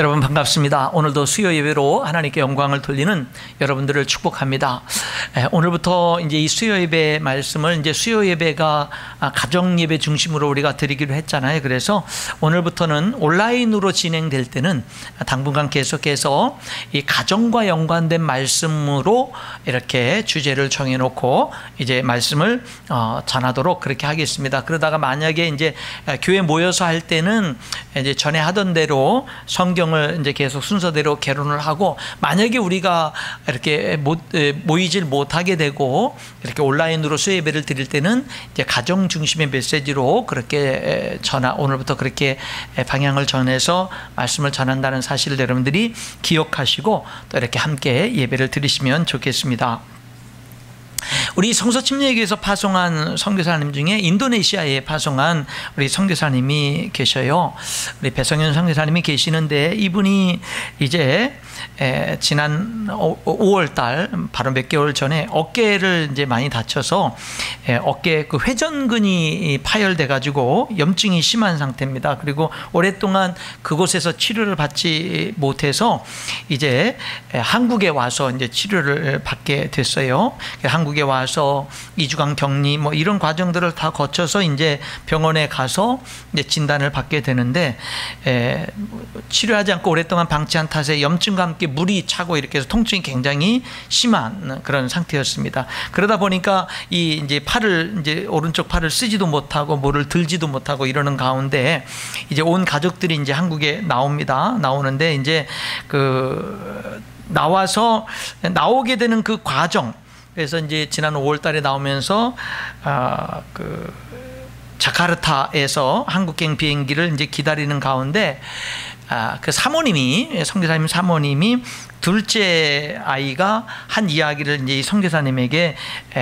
여러분 반갑습니다. 오늘도 수요 예배로 하나님께 영광을 돌리는 여러분들을 축복합니다. 오늘부터 이제 이 수요 예배 말씀을 이제 수요 예배가 가정 예배 중심으로 우리가 드리기로 했잖아요. 그래서 오늘부터는 온라인으로 진행될 때는 당분간 계속해서 이 가정과 연관된 말씀으로 이렇게 주제를 정해놓고 이제 말씀을 전하도록 그렇게 하겠습니다. 그러다가 만약에 이제 교회 모여서 할 때는 이제 전에 하던 대로 성경을 이제 계속 순서대로 개론을 하고, 만약에 우리가 이렇게 모이질 못하게 되고 이렇게 온라인으로 수요 예배를 드릴 때는 이제 가정 중심의 메시지로 그렇게 오늘부터 그렇게 방향을 정해서 말씀을 전한다는 사실을 여러분들이 기억하시고 또 이렇게 함께 예배를 드리시면 좋겠습니다. 우리 성서 침례교회에서 파송한 선교사님 중에 인도네시아에 파송한 우리 선교사님이 계셔요. 우리 배성현 선교사님이 계시는데, 이분이 이제 지난 5월달 바로 몇 개월 전에 어깨를 이제 많이 다쳐서 어깨 그 회전근이 파열돼 가지고 염증이 심한 상태입니다. 그리고 오랫동안 그곳에서 치료를 받지 못해서 이제 한국에 와서 이제 치료를 받게 됐어요. 한국에 와서 2주간 격리 뭐 이런 과정들을 다 거쳐서 이제 병원에 가서 이제 진단을 받게 되는데, 치료하지 않고 오랫동안 방치한 탓에 염증과 함께 물이 차고 이렇게 해서 통증이 굉장히 심한 그런 상태였습니다. 그러다 보니까 이 이제 팔을 이제 오른쪽 팔을 쓰지도 못하고 뭐를 들지도 못하고 이러는 가운데 이제 온 가족들이 이제 한국에 나오는데 이제 그 나와서 나오게 되는 그 과정, 그래서 이제 지난 5월 달에 나오면서 그 자카르타에서 한국행 비행기를 이제 기다리는 가운데 그 사모님이, 선교사님 사모님이 둘째 아이가 한 이야기를 이제 이 선교사님에게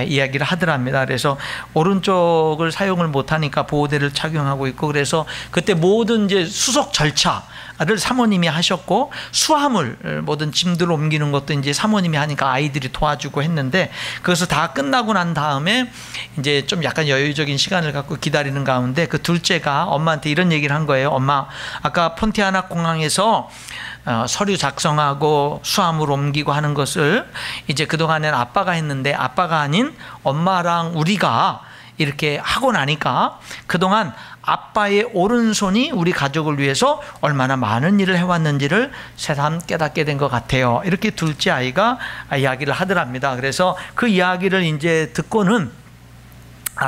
이야기를 하더랍니다. 그래서 오른쪽을 사용을 못하니까 보호대를 착용하고 있고, 그래서 그때 모든 이제 수속 절차를 사모님이 하셨고, 수화물 모든 짐들을 옮기는 것도 이제 사모님이 하니까 아이들이 도와주고 했는데, 그것을 다 끝나고 난 다음에 이제 좀 약간 여유적인 시간을 갖고 기다리는 가운데 그 둘째가 엄마한테 이런 얘기를 한 거예요. 엄마, 아까 폰티아나 공항에서 서류 작성하고 수화물 옮기고 하는 것을 이제 그동안엔 아빠가 했는데 아빠가 아닌 엄마랑 우리가 이렇게 하고 나니까 그동안 아빠의 오른손이 우리 가족을 위해서 얼마나 많은 일을 해왔는지를 새삼 깨닫게 된 것 같아요. 이렇게 둘째 아이가 이야기를 하더랍니다. 그래서 그 이야기를 이제 듣고는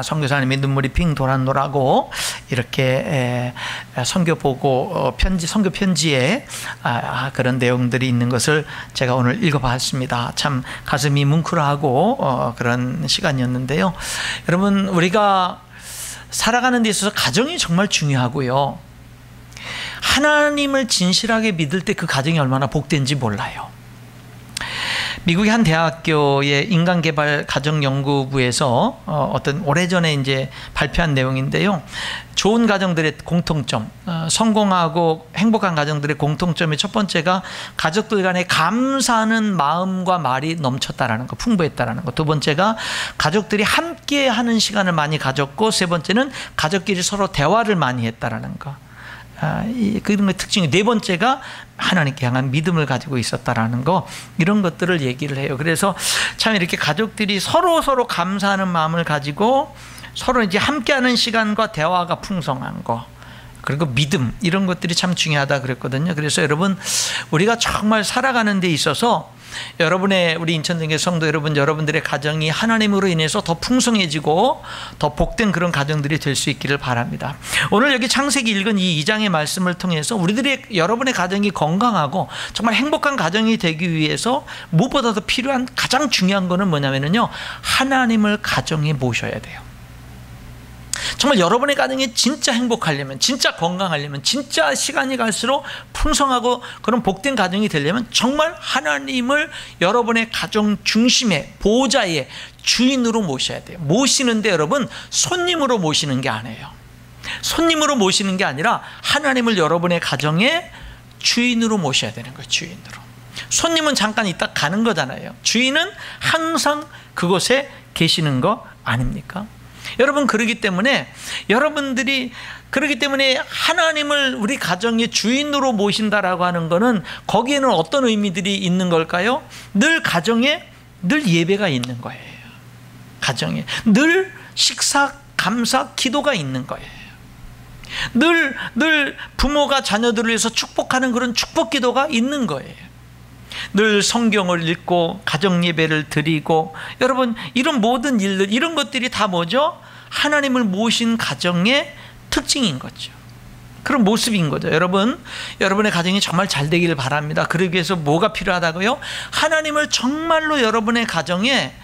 선교사님이 눈물이 핑 돌았노라고 이렇게 선교 보고 선교 편지에 그런 내용들이 있는 것을 제가 오늘 읽어봤습니다. 참 가슴이 뭉클하고 그런 시간이었는데요. 여러분, 우리가 살아가는 데 있어서 가정이 정말 중요하고요. 하나님을 진실하게 믿을 때 그 가정이 얼마나 복된지 몰라요. 미국의 한 대학교의 인간개발 가정연구부에서 어떤 오래전에 이제 발표한 내용인데요. 좋은 가정들의 공통점, 성공하고 행복한 가정들의 공통점의 첫 번째가 가족들 간에 감사하는 마음과 말이 넘쳤다라는 거, 풍부했다라는 거. 두 번째가 가족들이 함께 하는 시간을 많이 가졌고, 세 번째는 가족끼리 서로 대화를 많이 했다라는 거. 그런 것 특징이, 네 번째가 하나님께 향한 믿음을 가지고 있었다라는 거, 이런 것들을 얘기를 해요. 그래서 참 이렇게 가족들이 서로 감사하는 마음을 가지고 서로 이제 함께하는 시간과 대화가 풍성한 거, 그리고 믿음, 이런 것들이 참 중요하다 그랬거든요. 그래서 여러분, 우리가 정말 살아가는 데 있어서 우리 인천등의 성도 여러분, 여러분들의 가정이 하나님으로 인해서 더 풍성해지고 더 복된 그런 가정들이 될 수 있기를 바랍니다. 오늘 여기 창세기 읽은 이 2장의 말씀을 통해서 여러분의 가정이 건강하고 정말 행복한 가정이 되기 위해서 무엇보다도 필요한 가장 중요한 거는 뭐냐면요, 하나님을 가정에 모셔야 돼요. 정말 여러분의 가정이 진짜 행복하려면, 진짜 건강하려면, 진짜 시간이 갈수록 풍성하고 그런 복된 가정이 되려면 정말 하나님을 여러분의 가정 중심의 보호자의 주인으로 모셔야 돼요. 모시는데 여러분, 손님으로 모시는 게 아니에요. 손님으로 모시는 게 아니라 하나님을 여러분의 가정의 주인으로 모셔야 되는 거예요. 주인으로. 손님은 잠깐 있다 가는 거잖아요. 주인은 항상 그곳에 계시는 거 아닙니까? 여러분, 그러기 때문에 하나님을 우리 가정의 주인으로 모신다라고 하는 것은 거기에는 어떤 의미들이 있는 걸까요? 늘 가정에 늘 예배가 있는 거예요. 가정에 늘 식사, 감사, 기도가 있는 거예요. 늘 부모가 자녀들을 위해서 축복하는 그런 축복 기도가 있는 거예요. 늘 성경을 읽고 가정 예배를 드리고, 여러분, 이런 모든 일들, 이런 것들이 다 뭐죠? 하나님을 모신 가정의 특징인 거죠. 그런 모습인 거죠. 여러분의 가정이 정말 잘 되기를 바랍니다. 그러기 위해서 뭐가 필요하다고요? 하나님을 정말로 여러분의 가정에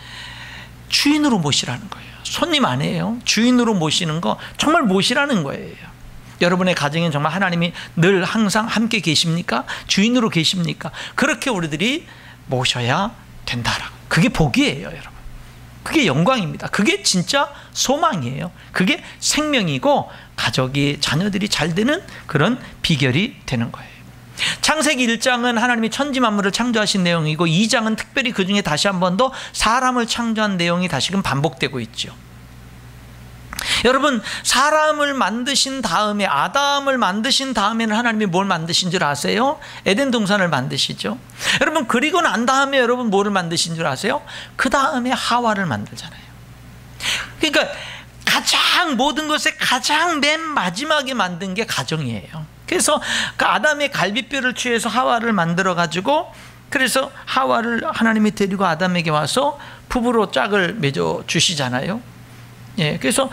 주인으로 모시라는 거예요. 손님 아니에요. 주인으로 모시는 거 정말 모시라는 거예요. 여러분의 가정에 정말 하나님이 늘 항상 함께 계십니까? 주인으로 계십니까? 그렇게 우리들이 모셔야 된다라고. 그게 복이에요, 여러분. 그게 영광입니다. 그게 진짜 소망이에요. 그게 생명이고 가족이, 자녀들이 잘 되는 그런 비결이 되는 거예요. 창세기 1장은 하나님이 천지 만물을 창조하신 내용이고, 2장은 특별히 그 중에 다시 한 번 더 사람을 창조한 내용이 다시금 반복되고 있죠. 여러분, 사람을 만드신 다음에, 아담을 만드신 다음에는 하나님이 뭘 만드신 줄 아세요? 에덴 동산을 만드시죠. 여러분, 그리고 난 다음에 여러분 뭐를 만드신 줄 아세요? 그 다음에 하와를 만들잖아요. 그러니까 가장, 모든 것에 가장 맨 마지막에 만든 게 가정이에요. 그래서 그 아담의 갈비뼈를 취해서 하와를 만들어 가지고, 그래서 하와를 하나님이 데리고 아담에게 와서 부부로 짝을 맺어 주시잖아요. 예, 그래서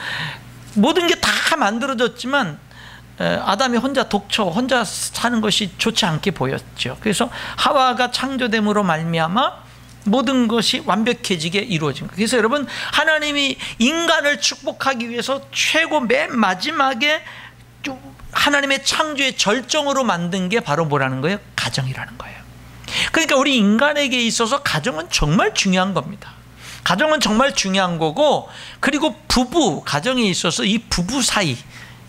모든 게 다 만들어졌지만 아담이 혼자 혼자 사는 것이 좋지 않게 보였죠. 그래서 하와가 창조됨으로 말미암아 모든 것이 완벽해지게 이루어진 거예요. 그래서 여러분, 하나님이 인간을 축복하기 위해서 최고 맨 마지막에 하나님의 창조의 절정으로 만든 게 바로 뭐라는 거예요? 가정이라는 거예요. 그러니까 우리 인간에게 있어서 가정은 정말 중요한 겁니다. 가정은 정말 중요한 거고, 그리고 가정에 있어서 이 부부 사이,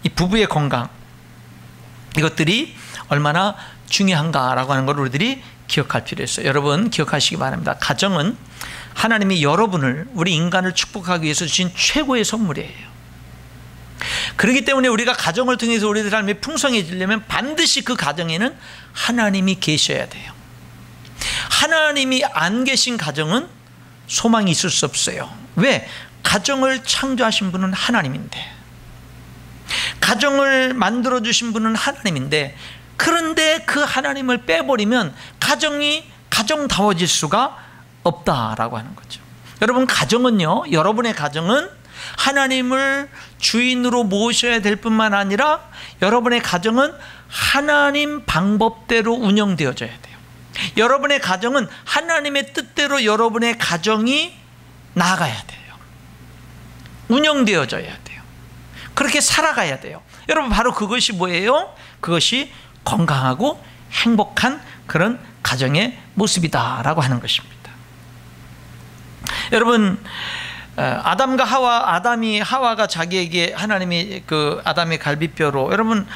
이 부부의 건강, 이것들이 얼마나 중요한가라고 하는 걸 우리들이 기억할 필요가 있어요. 여러분, 기억하시기 바랍니다. 가정은 하나님이 여러분을, 우리 인간을 축복하기 위해서 주신 최고의 선물이에요. 그렇기 때문에 우리가 가정을 통해서 우리들 삶이 풍성해지려면 반드시 그 가정에는 하나님이 계셔야 돼요. 하나님이 안 계신 가정은 소망이 있을 수 없어요. 왜? 가정을 창조하신 분은 하나님인데, 가정을 만들어주신 분은 하나님인데, 그런데 그 하나님을 빼버리면 가정이 가정다워질 수가 없다라고 하는 거죠. 여러분, 가정은요, 여러분의 가정은 하나님을 주인으로 모셔야 될 뿐만 아니라 여러분의 가정은 하나님 방법대로 운영되어져야 돼요. 여러분의 가정은 하나님의 뜻대로 여러분의 가정이 나아가야 돼요. 운영되어져야 돼요. 그렇게 살아가야 돼요. 여러분, 바로 그것이 뭐예요? 그것이 건강하고 행복한 그런 가정의 모습이다라고 하는 것입니다. 여러분, 아담이 하와가 자기에게 하나님이 그 아담의 갈비뼈로, 여러분,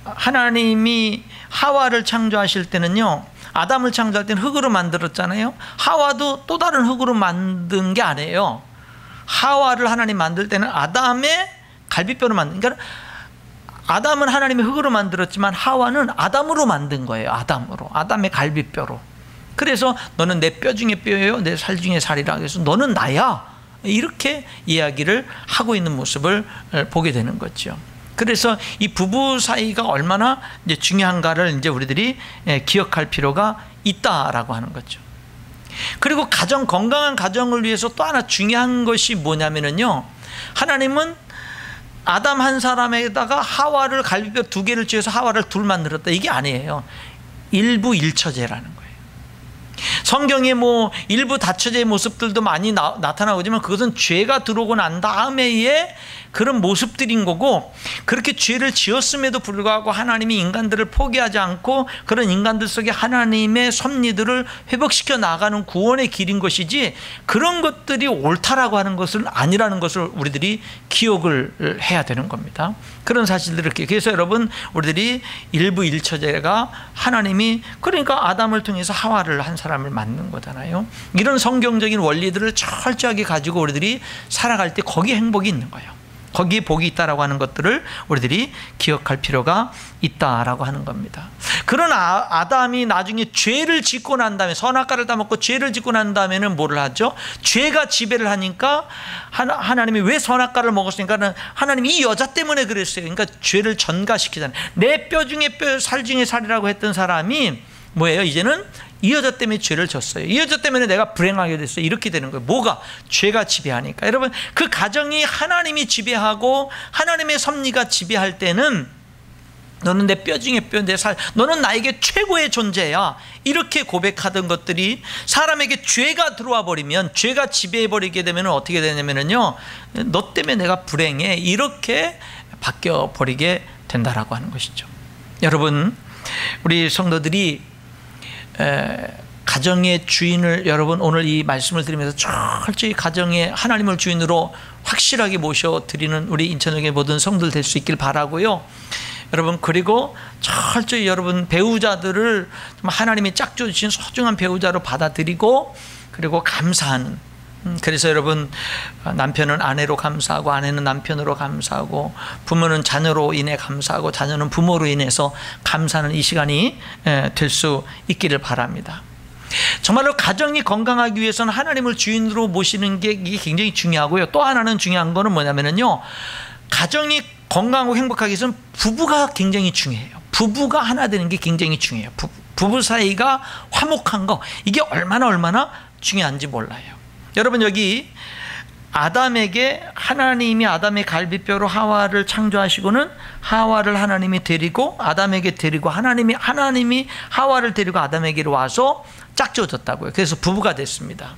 하나님이 하와를 창조하실 때는요, 아담을 창조할 때는 흙으로 만들었잖아요. 하와도 또 다른 흙으로 만든 게 아니에요. 하와를 하나님 만들 때는 아담의 갈비뼈로 만든, 그러니까 아담은 하나님이 흙으로 만들었지만 하와는 아담으로 만든 거예요. 아담의 갈비뼈로. 그래서 너는 내 뼈 중에 뼈예요, 내 살 중에 살이라. 그래서 너는 나야, 이렇게 이야기를 하고 있는 모습을 보게 되는 거죠. 그래서 이 부부 사이가 얼마나 이제 중요한가를 이제 우리들이 기억할 필요가 있다라고 하는 거죠. 그리고 건강한 가정을 위해서 또 하나 중요한 것이 뭐냐면요, 하나님은 아담 한 사람에다가 하와를, 갈비뼈 2개를 쥐어서 하와를 둘 만들었다, 이게 아니에요. 일부 일처제라는 거예요. 성경에 뭐 일부 다처제의 모습들도 많이 나타나고 있지만 그것은 죄가 들어오고 난 다음에의 그런 모습들인 거고, 그렇게 죄를 지었음에도 불구하고 하나님이 인간들을 포기하지 않고 그런 인간들 속에 하나님의 섭리들을 회복시켜 나가는 구원의 길인 것이지, 그런 것들이 옳다라고 하는 것은 아니라는 것을 우리들이 기억을 해야 되는 겁니다. 그런 사실들을 이렇게. 그래서 여러분, 우리들이 일부 일처제가 하나님이, 그러니까 아담을 통해서 하와를 한 사람을 만든 거잖아요. 이런 성경적인 원리들을 철저하게 가지고 우리들이 살아갈 때 거기에 행복이 있는 거예요. 거기에 복이 있다라고 하는 것들을 우리들이 기억할 필요가 있다라고 하는 겁니다. 그런 아담이 나중에 죄를 짓고 난 다음에, 선악과를 다 먹고 죄를 짓고 난 다음에는 뭐를 하죠? 죄가 지배를 하니까 하나님이 왜 선악과를 먹었으니까 하나님이 이 여자 때문에 그랬어요. 그러니까 죄를 전가시키잖아요. 내 뼈 중에 뼈, 살 중에 살이라고 했던 사람이 뭐예요? 이제는 이 여자 때문에 죄를 졌어요. 이 여자 때문에 내가 불행하게 됐어요. 이렇게 되는 거예요. 뭐가? 죄가 지배하니까. 여러분, 그 가정이 하나님이 지배하고 하나님의 섭리가 지배할 때는 너는 내 뼈 중에 뼈, 내 살, 너는 나에게 최고의 존재야, 이렇게 고백하던 것들이 사람에게 죄가 들어와 버리면, 죄가 지배해 버리게 되면 어떻게 되냐면요, 너 때문에 내가 불행해, 이렇게 바뀌어 버리게 된다라고 하는 것이죠. 여러분, 우리 성도들이 가정의 주인을, 여러분 오늘 이 말씀을 드리면서 철저히 가정의 하나님을 주인으로 확실하게 모셔드리는 우리 인천역의 모든 성도들 될 수 있길 바라고요. 여러분, 그리고 철저히 여러분 배우자들을 하나님이 짝져 주신 소중한 배우자로 받아들이고, 그리고 감사하는, 그래서 여러분, 남편은 아내로 감사하고, 아내는 남편으로 감사하고, 부모는 자녀로 인해 감사하고, 자녀는 부모로 인해서 감사하는 이 시간이 될 수 있기를 바랍니다. 정말로 가정이 건강하기 위해서는 하나님을 주인으로 모시는 게 이게 굉장히 중요하고요. 또 하나는 중요한 거는 뭐냐면요, 가정이 건강하고 행복하기 위해서는 부부가 굉장히 중요해요. 부부가 하나 되는 게 굉장히 중요해요. 부부 사이가 화목한 거, 이게 얼마나 중요한지 몰라요. 여러분, 여기 아담에게 하나님이 아담의 갈비뼈로 하와를 창조하시고는 하와를 하나님이 데리고 아담에게 데리고 하나님이 하와를 데리고 아담에게로 와서 짝지어졌다고요. 그래서 부부가 됐습니다.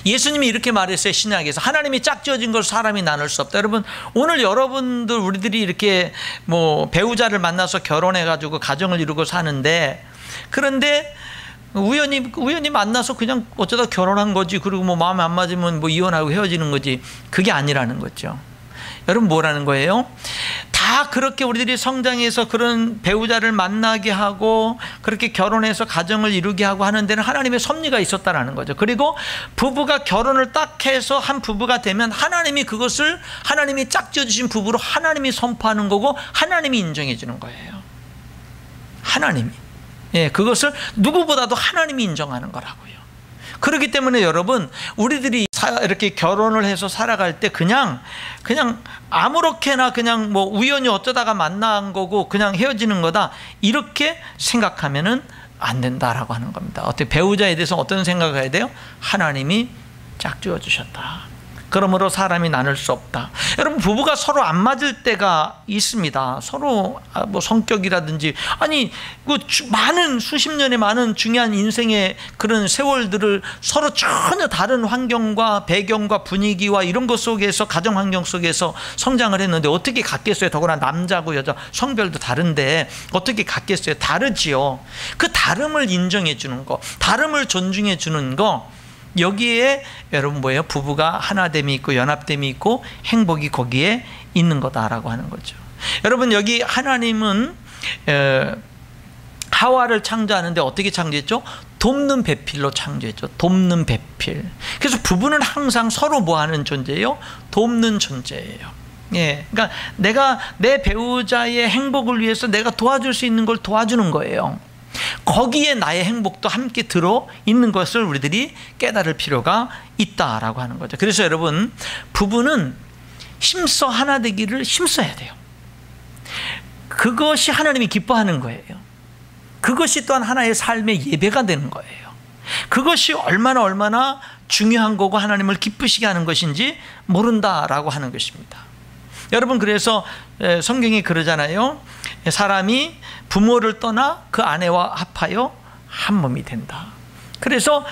예수님이 이렇게 말했어요. 신약에서 하나님이 짝지어진 걸 사람이 나눌 수 없다. 여러분, 오늘 여러분들 우리들이 이렇게 뭐 배우자를 만나서 결혼해 가지고 가정을 이루고 사는데, 그런데 우연히 만나서 그냥 어쩌다 결혼한 거지, 그리고 뭐 마음에 안 맞으면 뭐 이혼하고 헤어지는 거지, 그게 아니라는 거죠. 여러분, 뭐라는 거예요? 다 그렇게 우리들이 성장해서 그런 배우자를 만나게 하고 그렇게 결혼해서 가정을 이루게 하고 하는 데는 하나님의 섭리가 있었다라는 거죠. 그리고 부부가 결혼을 딱 해서 한 부부가 되면 하나님이 그것을, 하나님이 짝지어 주신 부부로 하나님이 선포하는 거고 이인정해 주는 거예요. 하나님이, 그것을 누구보다도 하나님이 인정하는 거라고요. 그렇기 때문에 여러분, 우리들이 이렇게 결혼을 해서 살아갈 때 그냥 아무렇게나 그냥 뭐 우연히 어쩌다가 만난 거고 그냥 헤어지는 거다, 이렇게 생각하면은 안 된다라고 하는 겁니다. 어떻게 배우자에 대해서 어떤 생각을 해야 돼요? 하나님이 짝지어 주셨다. 그러므로 사람이 나눌 수 없다. 여러분, 부부가 서로 안 맞을 때가 있습니다. 서로 뭐 성격이라든지, 아니 많은 수십 년의 많은 중요한 인생의 그런 세월들을 서로 전혀 다른 환경과 배경과 분위기와 이런 것 속에서, 가정 환경 속에서 성장을 했는데 어떻게 같겠어요? 더구나 남자고 여자 성별도 다른데 어떻게 같겠어요? 다르지요. 그 다름을 인정해 주는 거, 다름을 존중해 주는 거, 여기에 여러분 뭐예요? 부부가 하나됨이 있고 연합됨이 있고 행복이 거기에 있는 거다라고 하는 거죠. 여러분, 여기 하나님은 하와를 창조하는데 어떻게 창조했죠? 돕는 배필로 창조했죠. 돕는 배필. 그래서 부부는 항상 서로 뭐 하는 존재예요? 돕는 존재예요. 그러니까 내가 내 배우자의 행복을 위해서 내가 도와줄 수 있는 걸 도와주는 거예요. 거기에 나의 행복도 함께 들어있는 것을 우리들이 깨달을 필요가 있다라고 하는 거죠. 그래서 여러분, 부부는 힘써 하나 되기를 힘써야 돼요. 그것이 하나님이 기뻐하는 거예요. 그것이 또한 하나의 삶의 예배가 되는 거예요. 그것이 얼마나 중요한 거고 하나님을 기쁘시게 하는 것인지 모른다라고 하는 것입니다. 여러분, 그래서 성경이 그러잖아요. 사람이 부모를 떠나 그 아내와 합하여 한 몸이 된다. 그래서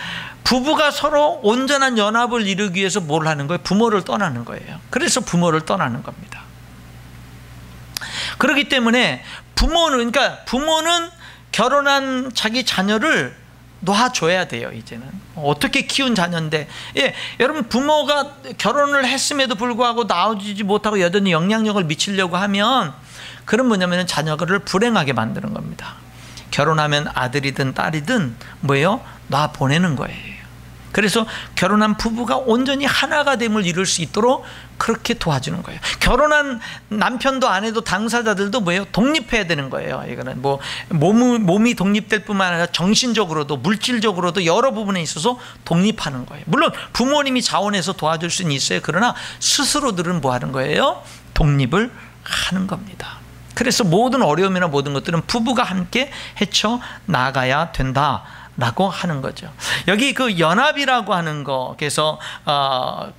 부부가 서로 온전한 연합을 이루기 위해서 뭘 하는 거예요? 부모를 떠나는 거예요. 그래서 부모를 떠나는 겁니다. 그렇기 때문에 부모는 결혼한 자기 자녀를 놔줘야 돼요. 이제는 어떻게 키운 자녀인데, 여러분, 부모가 결혼을 했음에도 불구하고 낳아주지 못하고 여전히 영향력을 미치려고 하면, 그런 뭐냐면 자녀를 불행하게 만드는 겁니다. 결혼하면 아들이든 딸이든 뭐예요? 놔 보내는 거예요. 그래서 결혼한 부부가 온전히 하나가 됨을 이룰 수 있도록 그렇게 도와주는 거예요. 결혼한 남편도 아내도 당사자들도 뭐예요? 독립해야 되는 거예요. 이거는 뭐 몸이 독립될 뿐만 아니라 정신적으로도 물질적으로도 여러 부분에 있어서 독립하는 거예요. 물론 부모님이 자원해서 도와줄 수는 있어요. 그러나 스스로들은 뭐 하는 거예요? 독립을 하는 겁니다. 그래서 모든 어려움이나 모든 것들은 부부가 함께 헤쳐 나가야 된다라고 하는 거죠. 여기 그 연합이라고 하는 거, 그래서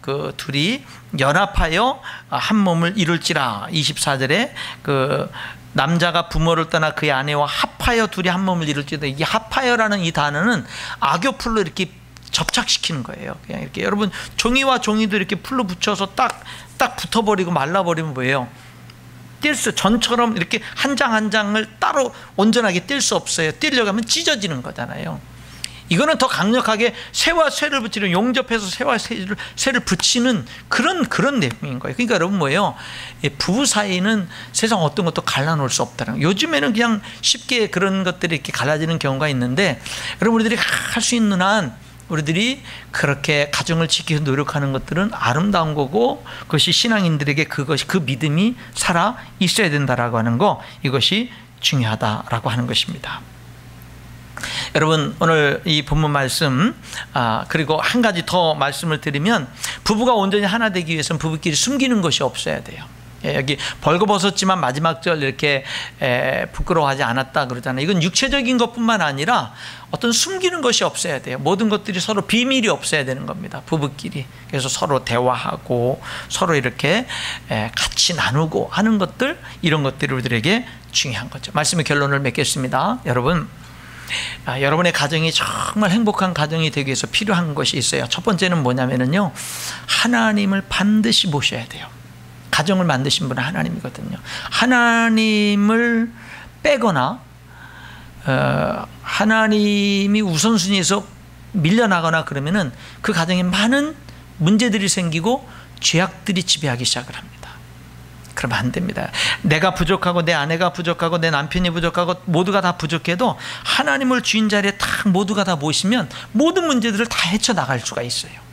그 둘이 연합하여 한 몸을 이룰지라. 24절에 그 남자가 부모를 떠나 그의 아내와 합하여 둘이 한 몸을 이룰지라. 이 합하여라는 이 단어는 악교풀로 이렇게 접착시키는 거예요. 그냥 이렇게 여러분 종이와 종이도 이렇게 풀로 붙여서 딱 붙어버리고 말라버리면 뭐예요? 뗄 수, 전처럼 이렇게 한 장 한 장을 따로 온전하게 뗄 수 없어요. 떼려고 하면 찢어지는 거잖아요. 이거는 더 강력하게 쇠와 쇠를 붙이는, 용접해서 쇠와 쇠를 붙이는 그런 내용인 거예요. 그러니까 여러분 뭐예요? 부부 사이는 세상 어떤 것도 갈라놓을 수 없다는 거예요. 요즘에는 그냥 쉽게 그런 것들이 이렇게 갈라지는 경우가 있는데, 여러분들이 할 수 있는 한 우리들이 그렇게 가정을 지키기 위해서 노력하는 것들은 아름다운 거고, 그것이 신앙인들에게 그 믿음이 살아 있어야 된다라고 하는 거, 이것이 중요하다라고 하는 것입니다. 여러분 오늘 이 본문 말씀 그리고 한 가지 더 말씀을 드리면, 부부가 온전히 하나 되기 위해서는 부부끼리 숨기는 것이 없어야 돼요. 여기 벌거벗었지만 마지막 절 이렇게 부끄러워하지 않았다 그러잖아요. 이건 육체적인 것뿐만 아니라 어떤 숨기는 것이 없어야 돼요. 모든 것들이 서로 비밀이 없어야 되는 겁니다, 부부끼리. 그래서 서로 대화하고 서로 이렇게 같이 나누고 하는 것들, 이런 것들이 우리들에게 중요한 거죠. 말씀의 결론을 맺겠습니다. 여러분, 여러분의 가정이 정말 행복한 가정이 되기 위해서 필요한 것이 있어요. 첫 번째는 뭐냐면요, 하나님을 반드시 모셔야 돼요. 가정을 만드신 분은 하나님이거든요. 하나님을 빼거나 하나님이 우선순위에서 밀려나거나 그러면은 그 가정에 많은 문제들이 생기고 죄악들이 지배하기 시작을 합니다. 그러면 안 됩니다. 내가 부족하고 내 아내가 부족하고 내 남편이 부족하고 모두가 다 부족해도 하나님을 주인 자리에 딱 모두가 다 모시면 모든 문제들을 다 헤쳐나갈 수가 있어요.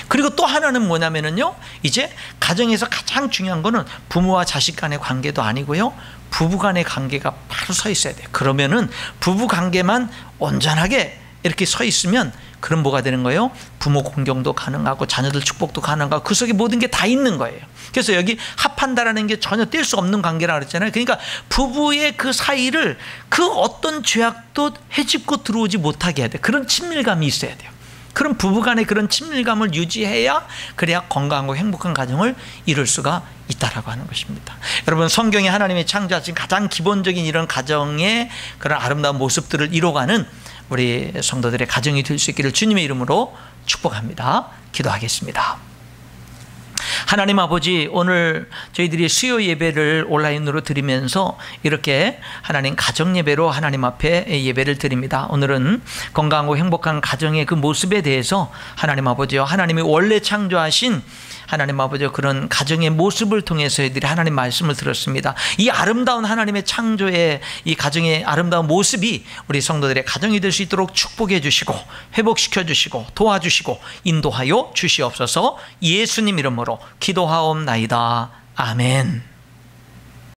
그리고 또 하나는 뭐냐면요, 이제 가정에서 가장 중요한 거는 부모와 자식 간의 관계도 아니고요, 부부 간의 관계가 바로 서 있어야 돼요. 그러면은 부부 관계만 온전하게 이렇게 서 있으면, 그럼 뭐가 되는 거예요? 부모 공경도 가능하고 자녀들 축복도 가능하고 그 속에 모든 게 다 있는 거예요. 그래서 여기 합한다라는 게 전혀 뗄 수 없는 관계라고 그랬잖아요. 그러니까 부부의 그 사이를 그 어떤 죄악도 헤집고 들어오지 못하게 해야 돼요. 그런 친밀감이 있어야 돼요. 그런 부부간의 그런 친밀감을 유지해야, 그래야 건강하고 행복한 가정을 이룰 수가 있다라고 하는 것입니다. 여러분, 성경에 하나님이 창조하신 가장 기본적인 이런 가정의 그런 아름다운 모습들을 이뤄가는 우리 성도들의 가정이 될 수 있기를 주님의 이름으로 축복합니다. 기도하겠습니다. 하나님 아버지, 오늘 저희들이 수요 예배를 온라인으로 드리면서 이렇게 하나님 가정 예배로 하나님 앞에 예배를 드립니다. 오늘은 건강하고 행복한 가정의 그 모습에 대해서 하나님 아버지요, 하나님이 원래 창조하신 하나님 아버지 그런 가정의 모습을 통해서 저희들이 하나님 말씀을 들었습니다. 이 아름다운 하나님의 창조의 이 가정의 아름다운 모습이 우리 성도들의 가정이 될 수 있도록 축복해 주시고 회복시켜 주시고 도와주시고 인도하여 주시옵소서. 예수님 이름으로 기도하옵나이다. 아멘.